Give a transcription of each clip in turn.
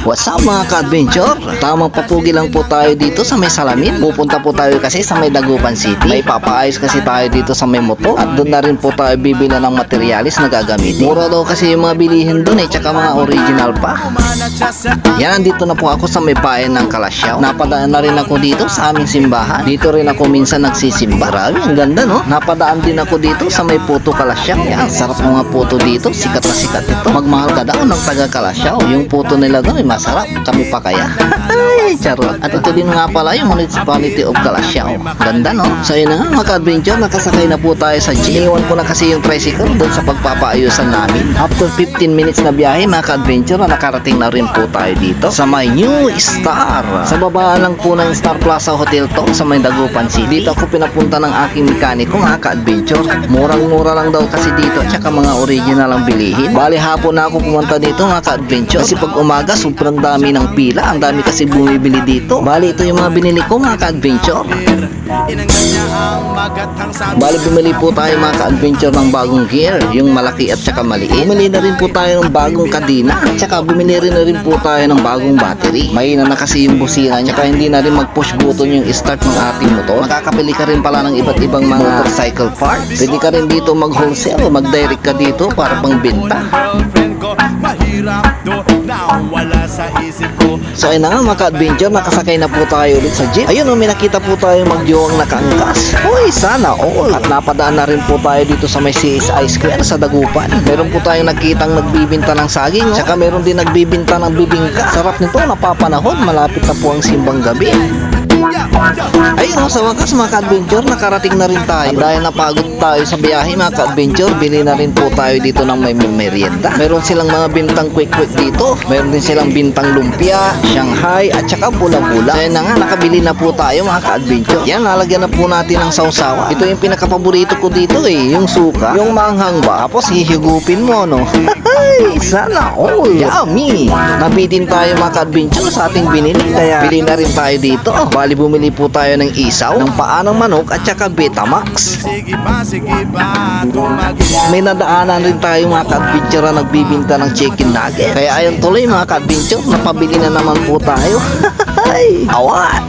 What's up mga ka-adventure? Tamang papugi lang po tayo dito sa may salamin. Pupunta po tayo kasi sa may Dagupan City. May papaayos kasi tayo dito sa may motor. At doon na rin po tayo bibili ng materialis na gagamitin. Mura daw kasi yung mga bilihin doon tsaka mga original pa. Yan, dito na po ako sa may bayan ng Kalasyaw. Napadaan na rin ako dito sa aming simbahan. Dito rin ako minsan nagsisimba. Grabe, ang ganda no? Napadaan din ako dito sa may Puto Kalasyaw. Yan, sarap mga puto dito. Sikat na sikat ito. Magmahal ka daw ng taga Kalasyaw. Yung puto nila doon ay masarap. Kami pa kaya. Ay, charot. At ito din nga pala yung Municipality of Kalasyaw. Ganda no? So yun na nga mga ka-adventure, nakasakay na po tayo sa jeep. Iniwan ko na kasi yung tricycle doon sa pagpapaayusan namin. After 15 minutes na biyahe mga ka-adventure, nakarating na rin po tayo dito sa may New Star. Sa baba lang po ng Star Plaza Hotel to sa may Dagupan City. Dito ako pinapunta ng aking mekaniko mga ka-adventure. Murang-mura lang daw kasi dito at saka mga original ang bilihin. Bali hapon na ako pumunta dito mga ka-adventure kasi pag umaga sobrang dami ng pila. Ang dami kasi bumibili dito. Bali ito yung mga binili ko mga ka-adventure. Bali bumili po tayo mga ka-adventure ng bagong gear, yung malaki at saka maliit. Bumili na rin po tayo ng bagong kadena at saka bumili rin na rin po tayo ng bagong battery. Mahina na kasi yung busina niya kaya hindi na rin mag-push button yung start ng ating motor. Makakapili ka rin pala ng iba't ibang mga motorcycle parts. Pwede ka rin dito mag-wholesale o mag-direct ka dito para pang benta. So ayun na nga mga ka-adventure, nakasakay na po tayo ulit sa jeep. Ayun may nakita po tayo magdiwang nakaangkas. Uy, sana all. At napadaan na rin po tayo dito sa may CSI Square sa Dagupan. Meron po tayong nakitang nagbibinta ng saging. Tsaka meron din nagbibinta ng bibingka. Sarap nito, napapanahon. Malapit na po ang simbang gabi. Ayun sa wakas mga ka-adventure, nakarating na rin tayo. At dahil napagod tayo sa biyahe mga ka-adventure, bili na rin po tayo dito ng may merienda. Meron silang mga bintang quick dito. Meron din silang bintang lumpia, Shanghai at saka bula-bula. Kaya na nga, nakabili na po tayo mga ka-adventure. Yan, nalagyan na po natin ng sausawa. Ito yung pinakapaborito ko dito yung suka, yung manghang ba. Tapos hihigupin mo no. Sana all. Yummy. Nabitin tayo mga ka-adventure sa ating binili. Kaya bili na rin tayo dito. Bali bumili po tayo ng isaw, ng paa ng manok at saka Betamax. May nadaanan rin tayo mga ka-adventure na nagbibinta ng chicken nugget. Kaya ayun tuloy mga ka-adventure, napabili na naman po tayo. Awat!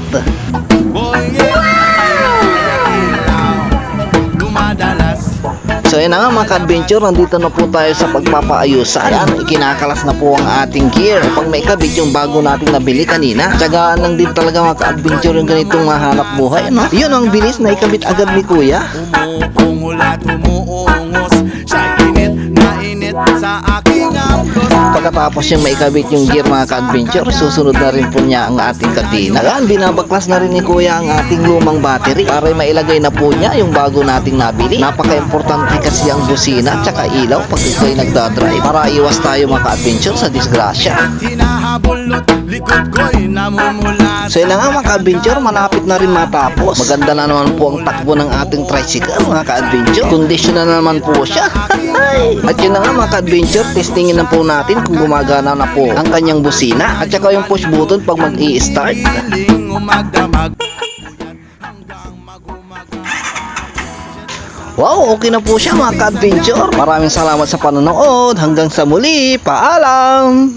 So yun na nga mga ka-adventure, nandito na po tayo sa pagpapaayusan. Yan, ikinakalas na po ang ating gear. Pag may kabit yung bago nating nabili kanina, tsagaan lang din talaga mga ka-adventure yung ganitong mahanap buhay, no? Yun ang bilis na ikabit agad ni kuya. Pagkatapos yung maikabit yung gear mga ka-adventure, susunod na rin po niya ang ating kadena. Ayan, binabaklas na rin ni kuya ang ating lumang battery para mailagay na po niya yung bago nating nabili. Napaka-importante kasi ang busina at saka ilaw pag ito'y nagdadrive para iwas tayo mga ka-adventure sa disgrasya. So yun na nga mga ka-adventure, malapit na rin matapos. Maganda na naman po ang takbo ng ating tricycle mga ka-adventure. Kondisyon na naman po siya. At yun na nga mga ka-adventure, testingin na po natin kung gumagana na po ang kanyang busina at saka yung push button pag mag-i-start. Wow, okay na po siya mga ka-adventure. Maraming salamat sa panonood. Hanggang sa muli, paalam!